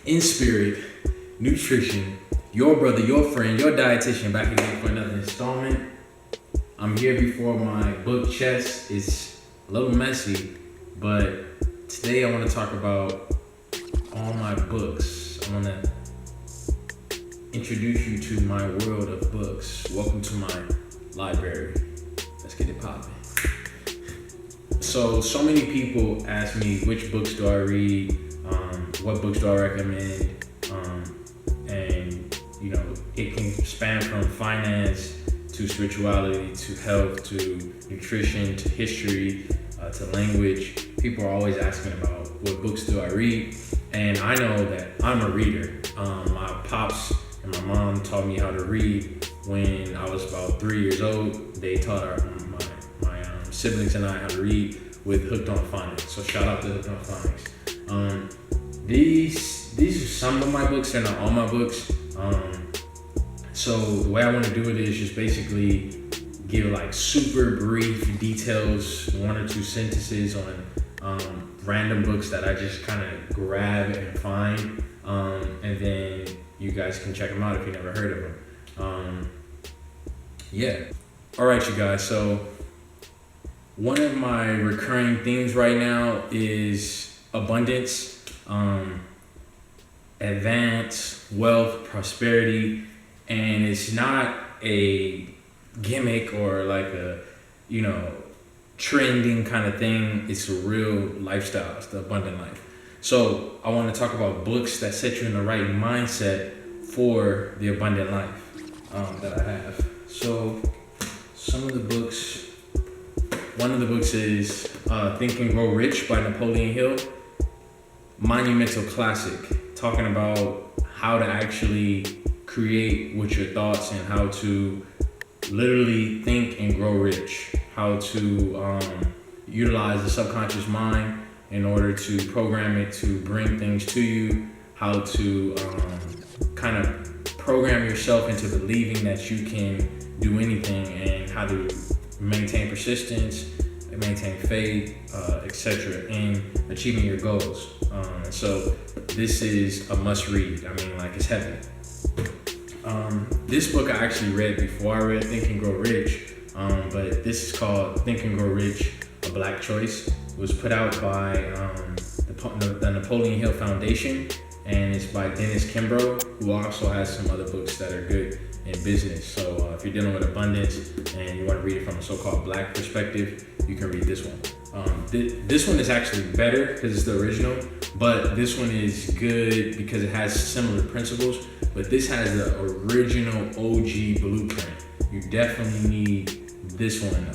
in spirit, nutrition, your brother, your friend, your dietitian, back again for another installment. I'm here before my book chest. It's a little messy, but today I want to talk about all my books. I want to introduce you to my world of books. Welcome to my library. Let's get it popping. So many people ask me which books do I read, what books do I recommend, and you know, it can span from finance to spirituality to health to nutrition to history to language. People are always asking about what books do I read, and I know that I'm a reader. My pops and my mom taught me how to read when I was about 3 years old. They taught my siblings and I how to read with Hooked on Phonics. So shout out to Hooked on Phonics. These are some of my books. They're not all my books. So the way I want to do it is just basically give like super brief details, 1 or 2 sentences on random books that I just kind of grab and find, and then you guys can check them out if you never heard of them. Yeah. All right, you guys. So one of my recurring themes right now is abundance, advance, wealth, prosperity, and it's not a gimmick or like a, trending kind of thing. It's a real lifestyle. It's the abundant life. So I want to talk about books that set you in the right mindset for the abundant life that I have. So some of the books, one of the books is Think and Grow Rich by Napoleon Hill. Monumental classic, talking about how to actually create with your thoughts and how to literally think and grow rich, how to utilize the subconscious mind in order to program it to bring things to you, how to kind of program yourself into believing that you can do anything, and how to maintain persistence, maintain faith, etc. in achieving your goals. So this is a must read. I mean, like, it's heavy. This book I actually read before I read Think and Grow Rich, but this is called Think and Grow Rich, A Black Choice. It was put out by the Napoleon Hill Foundation, and it's by Dennis Kimbrough, who also has some other books that are good in business. So if you're dealing with abundance and you want to read it from a so-called black perspective, you can read this one. This one is actually better because it's the original, but this one is good because it has similar principles, but this has the original OG blueprint. You definitely need this one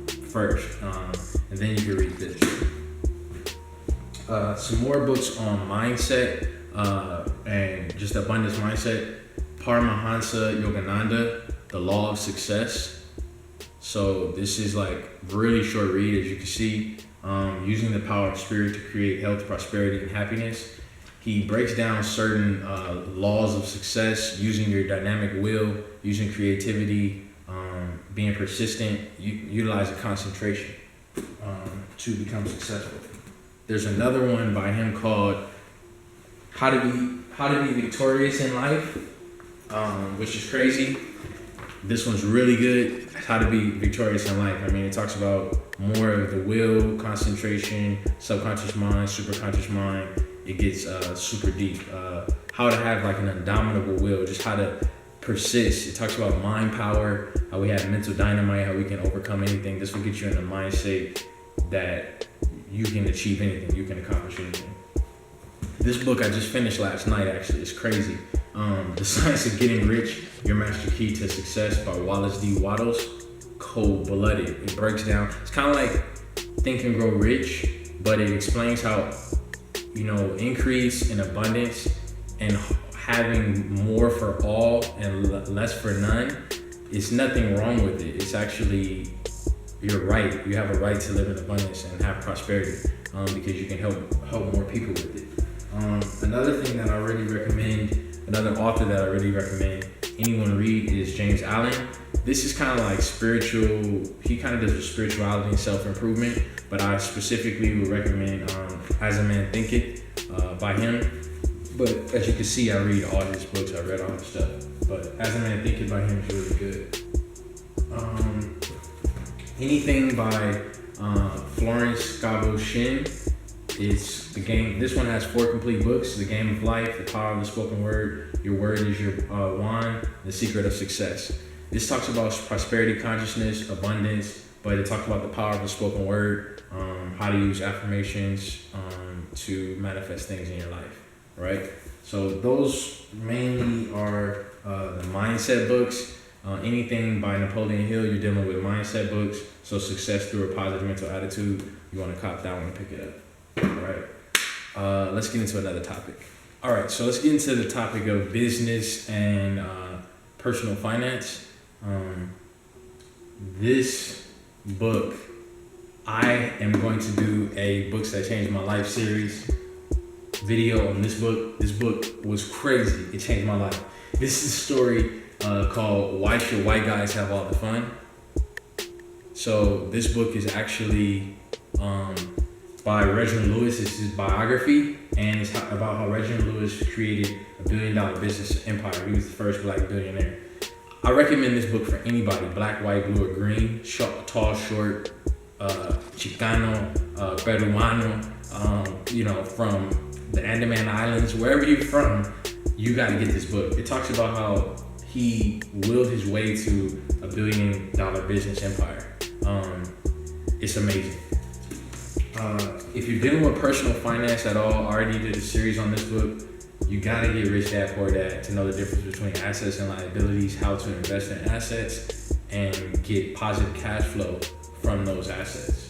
first, and then you can read this. Some more books on mindset and just abundance mindset. Paramahansa Yogananda, The Law of Success. So this is like really short read, as you can see. Using the power of spirit to create health, prosperity, and happiness. He breaks down certain laws of success, using your dynamic will, using creativity, being persistent, utilizing concentration to become successful. There's another one by him called How to Be Victorious in Life, which is crazy. This one's really good. How to be victorious in life. I mean, it talks about more of the will, concentration, subconscious mind, superconscious mind. It gets super deep. How to have like an indomitable will, just how to persist. It talks about mind power, how we have mental dynamite, how we can overcome anything. This will get you in a mindset that you can achieve anything, you can accomplish anything. This book I just finished last night, actually. It's crazy. The Science of Getting Rich, Your Master Key to Success by Wallace D. Wattles. Cold-blooded. It breaks down. It's kind of like Think and Grow Rich, but it explains how, increase in abundance and having more for all and less for none, it's nothing wrong with it. It's actually, you're right. You have a right to live in abundance and have prosperity because you can help more people with it. Another thing that I really recommend, another author that I really recommend anyone read is James Allen. This is kind of like spiritual, he kind of does with spirituality and self-improvement, but I specifically would recommend As a Man Thinketh by him. But as you can see, I read all his books. I read all his stuff. But As a Man Thinking by him is really good. Anything by Florence Scovel Shinn. It's the game. This one has 4 complete books: The Game of Life, The Power of the Spoken Word, Your Word is Your Wand, The Secret of Success. This talks about prosperity consciousness, abundance, but it talks about the power of the spoken word, how to use affirmations to manifest things in your life, right? So those mainly are the mindset books. Anything by Napoleon Hill, you're dealing with mindset books. So Success Through a Positive Mental Attitude, you want to cop that one and pick it up. All right. Let's get into another topic. All right, so let's get into the topic of business and personal finance. This book, I am going to do a Books That Changed My Life series video on this book. This book was crazy. It changed my life. This is a story called Why Should White Guys Have All the Fun? So this book is actually by Reginald Lewis. It's his biography, and it's about how Reginald Lewis created a $1 billion business empire. He was the first black billionaire. I recommend this book for anybody, black, white, blue, or green, short, tall, short, Chicano, Peruano, from the Andaman Islands, wherever you're from, you gotta get this book. It talks about how he willed his way to a $1 billion business empire. It's amazing. If you're dealing with personal finance at all, I already did a series on this book. You gotta get Rich Dad Poor Dad to know the difference between assets and liabilities, how to invest in assets, and get positive cash flow from those assets.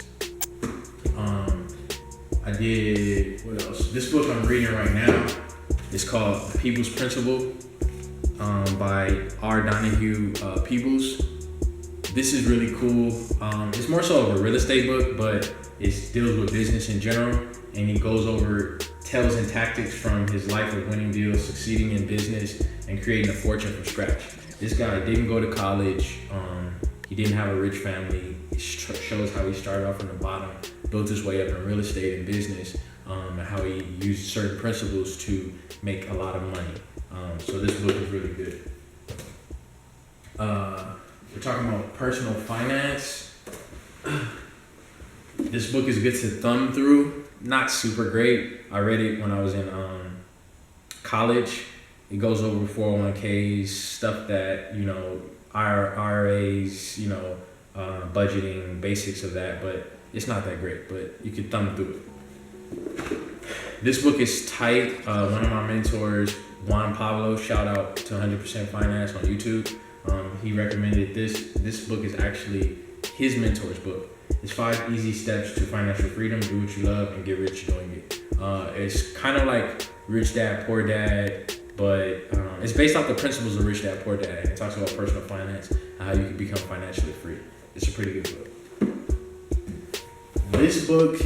I did, what else? This book I'm reading right now is called The People's Principle by R. Donahue Peebles. This is really cool. It's more so of a real estate book, but it deals with business in general, and he goes over tells and tactics from his life of winning deals, succeeding in business, and creating a fortune from scratch. This guy didn't go to college. He didn't have a rich family. It shows how he started off from the bottom, built his way up in real estate and business, and how he used certain principles to make a lot of money. So this book is really good. We're talking about personal finance. This book is good to thumb through. Not super great. I read it when I was in college. It goes over 401ks, stuff that, IRAs, budgeting, basics of that, but it's not that great, but you can thumb through it. This book is tight. One of my mentors, Juan Pablo, shout out to 100% Finance on YouTube. He recommended this. This book is actually his mentor's book. It's 5 easy steps to financial freedom. Do what you love and get rich doing it. It's kind of like Rich Dad, Poor Dad, but it's based off the principles of Rich Dad, Poor Dad. And it talks about personal finance and how you can become financially free. It's a pretty good book. This book,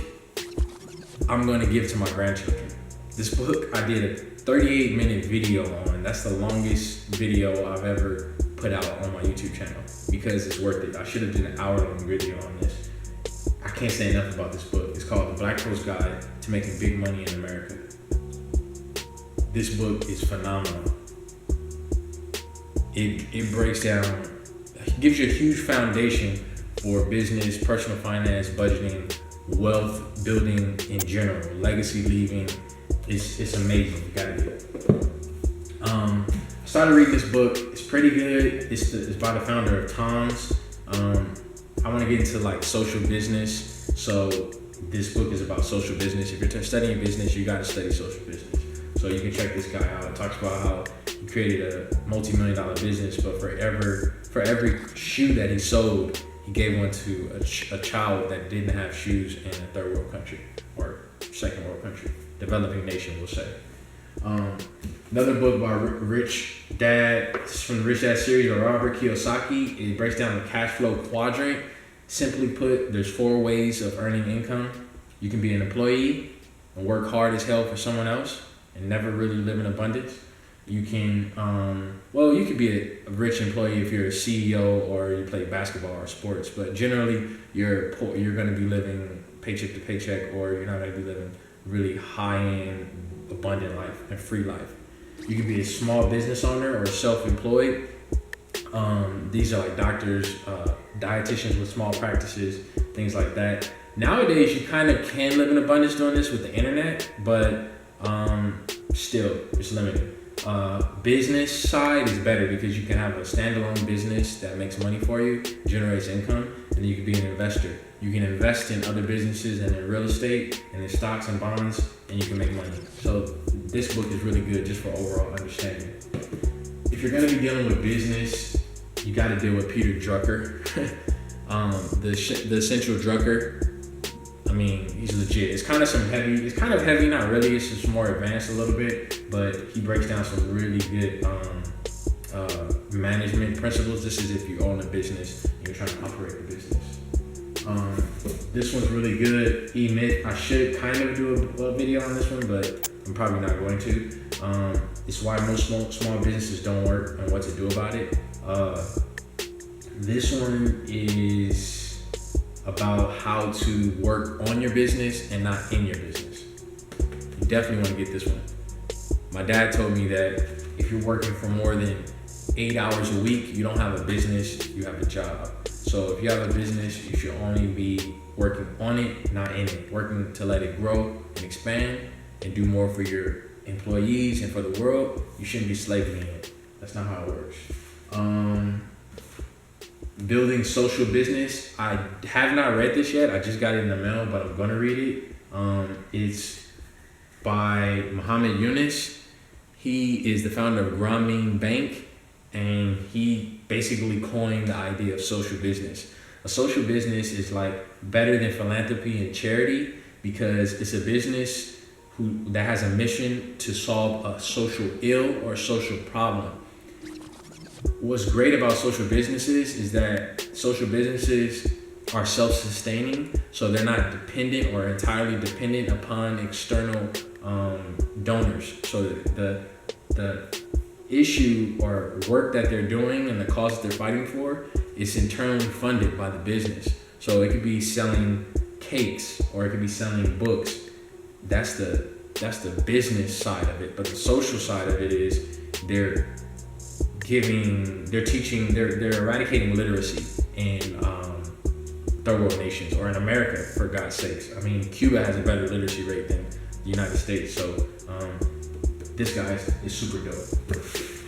I'm going to give to my grandchildren. This book, I did a 38-minute video on. That's the longest video I've ever put out on my YouTube channel because it's worth it. I should have done an hour-long video on this. I can't say enough about this book. It's called The Black Girl's Guide to Making Big Money in America. This book is phenomenal. It breaks down, it gives you a huge foundation for business, personal finance, budgeting, wealth building in general, legacy leaving. It's amazing. You gotta get it. I started reading this book. It's pretty good. It's by the founder of Tom's. I want to get into like social business. So this book is about social business. If you're studying business, you got to study social business. So you can check this guy out. It talks about how he created a multi-million-dollar business, but for every shoe that he sold, he gave one to a child that didn't have shoes in a third world country or second world country, developing nation, we'll say. Another book by Rich Dad, from the Rich Dad series by Robert Kiyosaki. It breaks down the cash flow quadrant. Simply put, there's 4 ways of earning income. You can be an employee and work hard as hell for someone else and never really live in abundance. You can, you could be a rich employee if you're a CEO or you play basketball or sports, but generally you're poor, you're going to be living paycheck to paycheck, or you're not going to be living really high-end abundant life and free life. You can be a small business owner or self-employed. These are like doctors, dietitians with small practices, things like that. Nowadays, you kind of can live in abundance doing this with the internet, but still, it's limited. Business side is better because you can have a standalone business that makes money for you, generates income, and you can be an investor. You can invest in other businesses and in real estate and in stocks and bonds, and you can make money. So this book is really good just for overall understanding. If you're going to be dealing with business, you got to deal with Peter Drucker. The Essential Drucker. I mean, he's legit. It's kind of heavy, not really. It's just more advanced a little bit, but he breaks down some really good management principles. This is if you own a business and you're trying to operate the business. This one's really good. I should kind of do a video on this one, but I'm probably not going to. It's why most small businesses don't work and what to do about it. This one is about how to work on your business and not in your business. You definitely want to get this one. My dad told me that if you're working for more than 8 hours a week, you don't have a business, you have a job. So if you have a business, you should only be working on it, not in it. Working to let it grow and expand and do more for your employees and for the world. You shouldn't be slaving in it. That's not how it works. Building social business. I have not read this yet. I just got it in the mail, but I'm gonna read it. It's by Muhammad Yunus. He is the founder of Grameen Bank, and he basically coined the idea of social business. A social business is like better than philanthropy and charity because it's a business that has a mission to solve a social ill or social problem. What's great about social businesses is that social businesses are self-sustaining, so they're not dependent or entirely dependent upon external donors. So the issue or work that they're doing and the cause that they're fighting for is internally funded by the business. So it could be selling cakes or it could be selling books. That's the business side of it. But the social side of it is they're eradicating literacy in third world nations or in America, for God's sakes. I mean, Cuba has a better literacy rate than the United States. So this guy is super dope.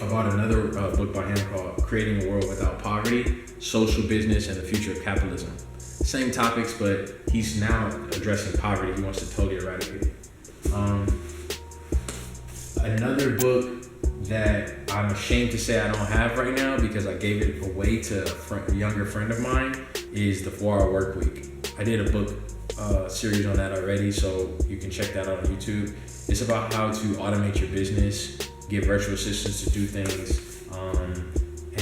I bought another book by him called Creating a World Without Poverty, Social Business and the Future of Capitalism. Same topics, but he's now addressing poverty. He wants to totally eradicate it. Another book that I'm ashamed to say I don't have right now because I gave it away to a younger friend of mine is The 4-Hour Work Week. I did a book series on that already, so you can check that out on YouTube. It's about how to automate your business, get virtual assistants to do things,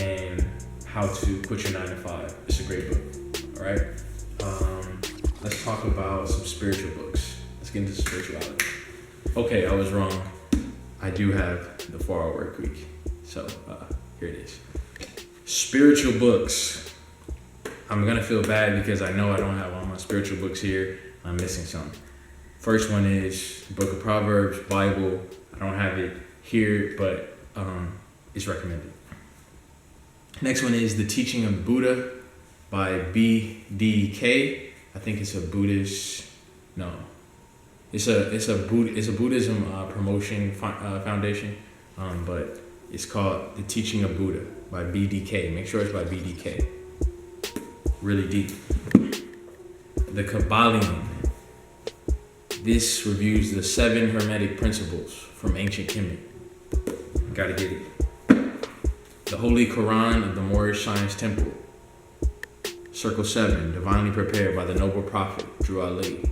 and how to quit your 9 to 5. It's a great book, all right? Let's talk about some spiritual books. Let's get into spirituality. Okay, I was wrong. I do have The 4-Hour Work Week. So here it is. Spiritual books. I'm gonna feel bad because I know I don't have all my spiritual books here. I'm missing some. First one is Book of Proverbs, Bible. I don't have it here, but it's recommended. Next one is The Teaching of Buddha by BDK. I think it's a Buddhist. No, it's a Buddhism promotion foundation, but it's called The Teaching of Buddha by BDK. Make sure it's by BDK. Really deep. The Kabbalion. This reviews the 7 Hermetic principles from ancient Kemet. Gotta get it. The Holy Quran of the Moorish Science Temple. Circle 7, Divinely Prepared by the Noble Prophet, Drew Ali.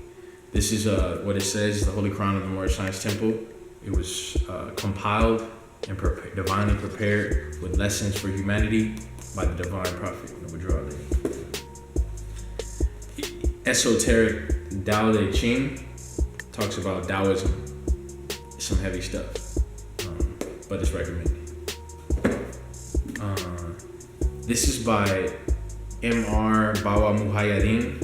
This is what it says, the Holy Quran of the Moorish Science Temple. It was compiled and divinely prepared with lessons for humanity by the Divine Prophet, Drew Ali. Esoteric Tao Te Ching talks about Taoism. It's some heavy stuff, but it's recommended. This is by M.R. Bawa Muhyiddin.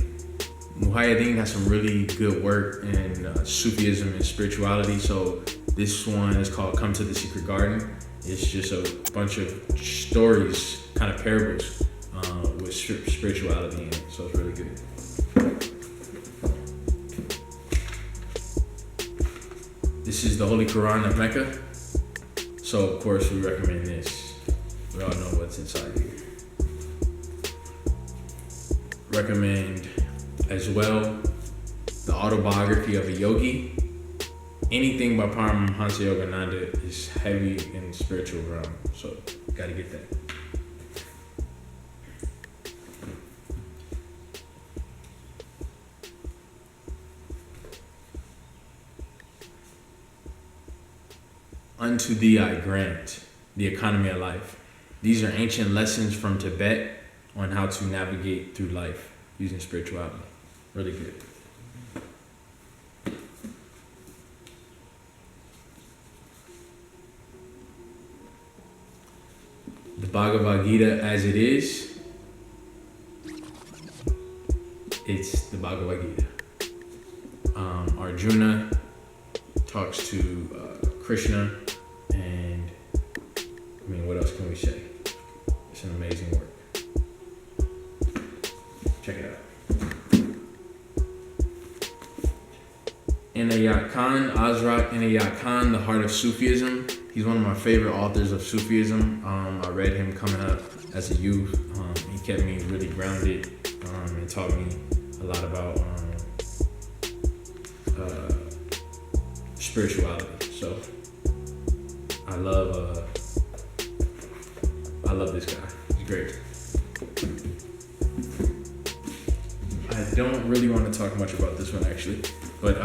Muhyiddin has some really good work in Sufism and spirituality, so This one is called Come to the Secret Garden. It's just a bunch of stories, kind of parables, with spirituality in it. So it's really good. This is the Holy Quran of Mecca. So of course we recommend this. We all know what's inside here. Recommend as well the autobiography of a yogi. Anything by Paramahansa Yogananda is heavy in spiritual realm, so gotta get that. Unto thee I grant the economy of life. These are ancient lessons from Tibet on how to navigate through life using spirituality. Really good. The Bhagavad Gita as it is, it's the Bhagavad Gita. Arjuna talks to Krishna, and I mean, what else can we say? It's an amazing work. Check it out. Inayat Khan, Azrak Inayat Khan, The Heart of Sufism. He's one of my favorite authors of Sufism. I read him coming up as a youth. He kept me really grounded and taught me a lot about spirituality. So I love this guy. He's great. I don't really want to talk much about this one actually, but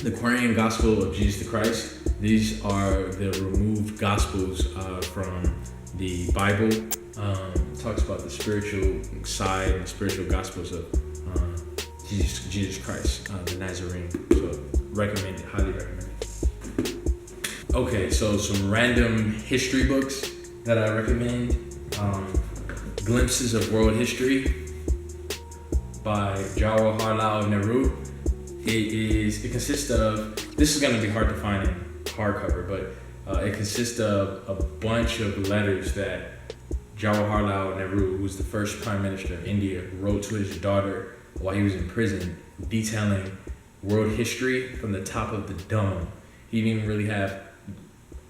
the Quran Gospel of Jesus the Christ. These are the removed gospels from the Bible. Talks about the spiritual side and spiritual gospels of Jesus Christ, the Nazarene. So recommend it, highly recommend it. Okay, so some random history books that I recommend. Glimpses of World History by Jawaharlal Nehru. It consists of, this is gonna be hard to find in hardcover, but it consists of a bunch of letters that Jawaharlal Nehru, who was the first prime minister of India, wrote to his daughter while he was in prison, detailing world history from the top of the dome. He didn't even really have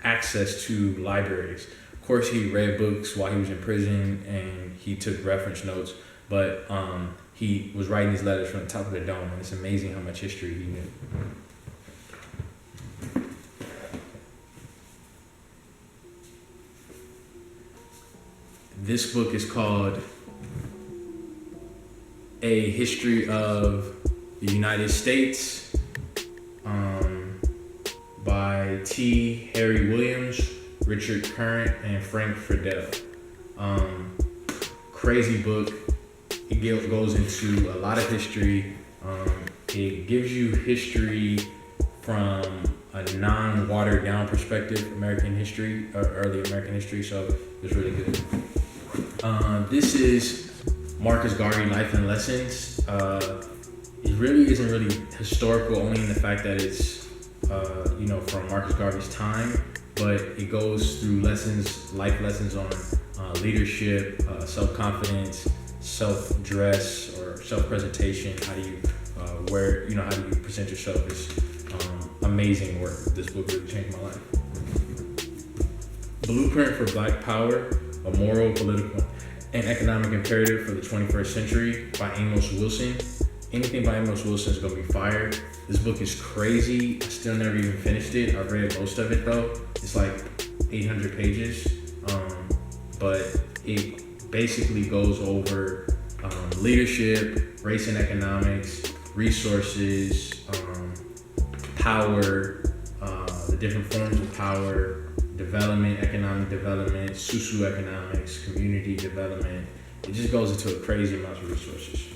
access to libraries. Of course, he read books while he was in prison and he took reference notes, but he was writing these letters from the top of the dome, and it's amazing how much history he knew. This book is called A History of the United States by T. Harry Williams, Richard Current, and Frank Friedel. Crazy book. It goes into a lot of history. It gives you history from a non-watered down perspective, American history, or early American history, so it's really good. This is Marcus Garvey Life and Lessons. It really isn't really historical, only in the fact that it's from Marcus Garvey's time, but it goes through life lessons on leadership, self-confidence, self-dress or self-presentation. How do you how do you present yourself? It's amazing work. This book really changed my life. Blueprint for Black Power, a moral, political, and economic imperative for the 21st century by Amos Wilson. Anything by Amos Wilson is gonna be fire. This book is crazy. I still never even finished it. I've read most of it though. It's like 800 pages, but it basically goes over leadership, race and economics, resources, power, the different forms of power, development, economic development, socioeconomics, community development. It just goes into a crazy amount of resources.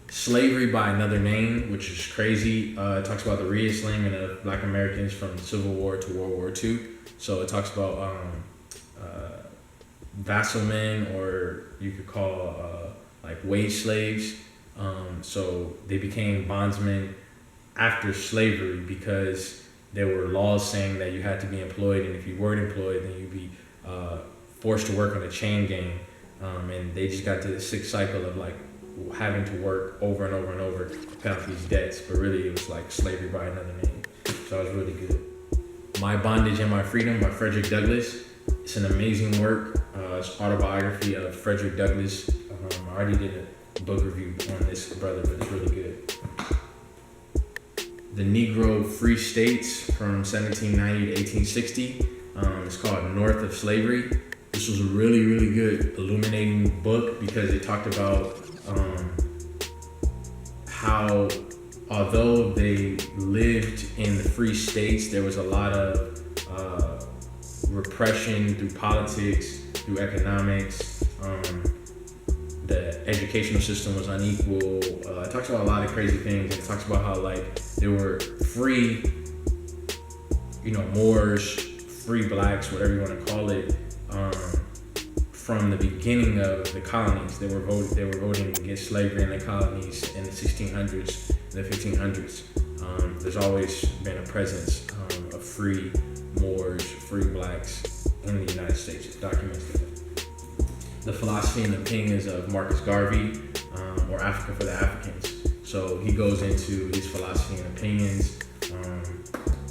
Slavery by Another Name, which is crazy. It talks about the re-enslavement of Black Americans from the Civil War to World War II. So it talks about vassalmen, or you could call like wage slaves. So they became bondsmen after slavery because there were laws saying that you had to be employed, and if you weren't employed, then you'd be forced to work on a chain gang. And they just got to the sick cycle of like having to work over and over and over to pay off these debts. But really, it was like slavery by another name. So it was really good. My Bondage and My Freedom by Frederick Douglass. It's an amazing work. It's autobiography of Frederick Douglass. I already did a book review on this brother, but it's really good. The Negro Free States from 1790 to 1860. It's called North of Slavery. This was a really, really good illuminating book because it talked about how although they lived in the free states, there was a lot of repression through politics, through economics. The educational system was unequal. It talks about a lot of crazy things. It talks about how like there were free, Moors, free blacks, whatever you want to call it, from the beginning of the colonies. They were voting against slavery in the colonies in the 1600s, the 1500s. There's always been a presence of free Moors, free blacks in the United States. It documents that. The Philosophy and Opinions of Marcus Garvey, or Africa for the Africans. So he goes into his philosophy and opinions.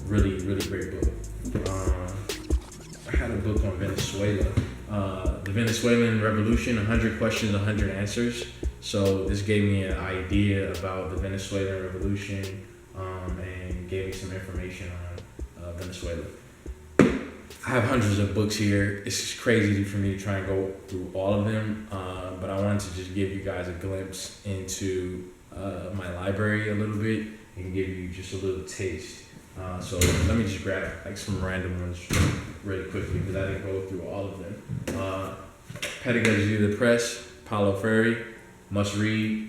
Really, really great book. I had a book on Venezuela. The Venezuelan Revolution, 100 Questions, 100 Answers. So this gave me an idea about the Venezuelan Revolution and gave me some information on Venezuela. I have hundreds of books here. It's just crazy for me to try and go through all of them, but I wanted to just give you guys a glimpse into my library a little bit and give you just a little taste. So let me just grab like some random ones really quickly because I didn't go through all of them. Pedagogy of the Press, Paulo Freire, Must Read,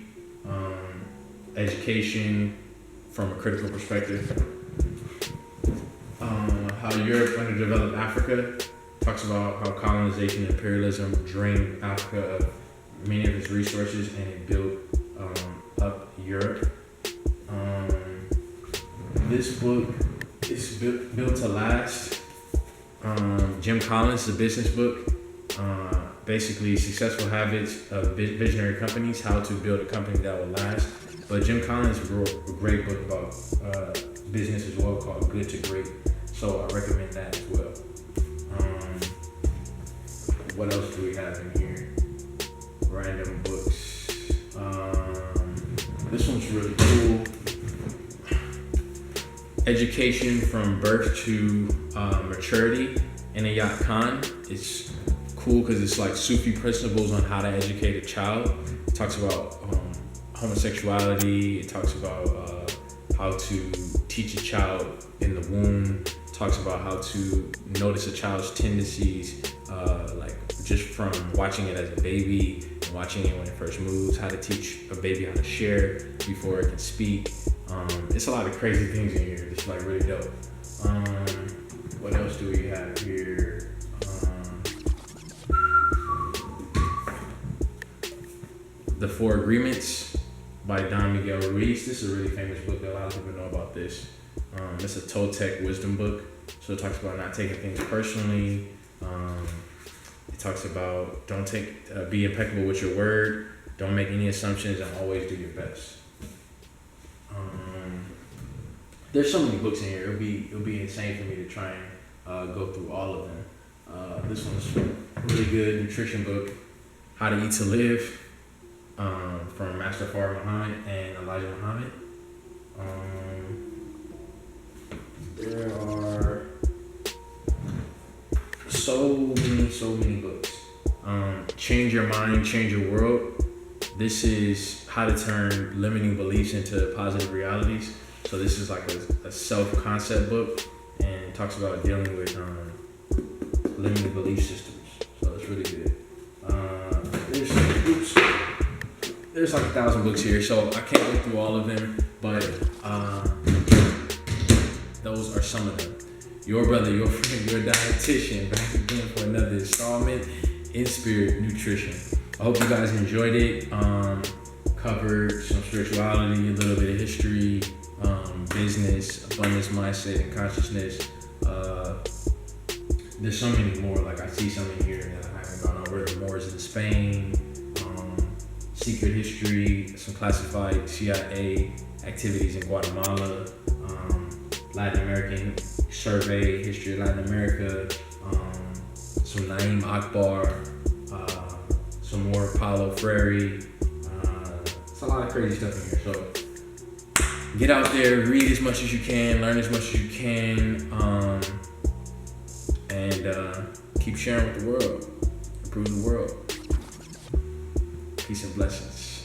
Education from a Critical Perspective. How Europe Underdeveloped Africa, talks about how colonization and imperialism drained Africa of many of its resources and it built up Europe. This book is built to last. Jim Collins, the business book, basically Successful Habits of Visionary Companies, how to build a company that will last. But Jim Collins wrote a great book about business as well called Good to Great. So I recommend that as well. What else do we have in here? Random books. This one's really cool. Education from Birth to Maturity, Inayat Khan. It's cool because it's like Sufi principles on how to educate a child. It talks about homosexuality. It talks about how to teach a child in the womb. Talks about how to notice a child's tendencies, like just from watching it as a baby and watching it when it first moves, how to teach a baby how to share before it can speak. It's a lot of crazy things in here. It's like really dope. What else do we have here? The Four Agreements by Don Miguel Ruiz. This is a really famous book. A lot of people know about this. It's a Toltec wisdom book. So it talks about not taking things personally. It talks about be impeccable with your word. Don't make any assumptions and always do your best. There's so many books in here. It'll be insane for me to try and go through all of them. This one's really good. Nutrition book, How to Eat to Live, from Master Farah Muhammad and Elijah Muhammad. There are so many books. Change Your Mind, Change Your World. This is how to turn limiting beliefs into positive realities. So this is like a self-concept book and it talks about dealing with limiting belief systems. So it's really good. There's like 1,000 books here, so I can't go through all of them, but those are some of them. Your brother, your friend, your dietitian, back again for another installment in Spirit Nutrition. I hope you guys enjoyed it. Covered some spirituality, a little bit of history, business, abundance mindset, and consciousness. There's so many more. Like I see some in here that I haven't gone over. The Moors in Spain, secret history, some classified CIA activities in Guatemala, Latin American survey, history of Latin America, some Naim Akbar, some more Paulo Freire. It's a lot of crazy stuff in here. So get out there, read as much as you can, learn as much as you can, and keep sharing with the world, improve the world. Peace and blessings.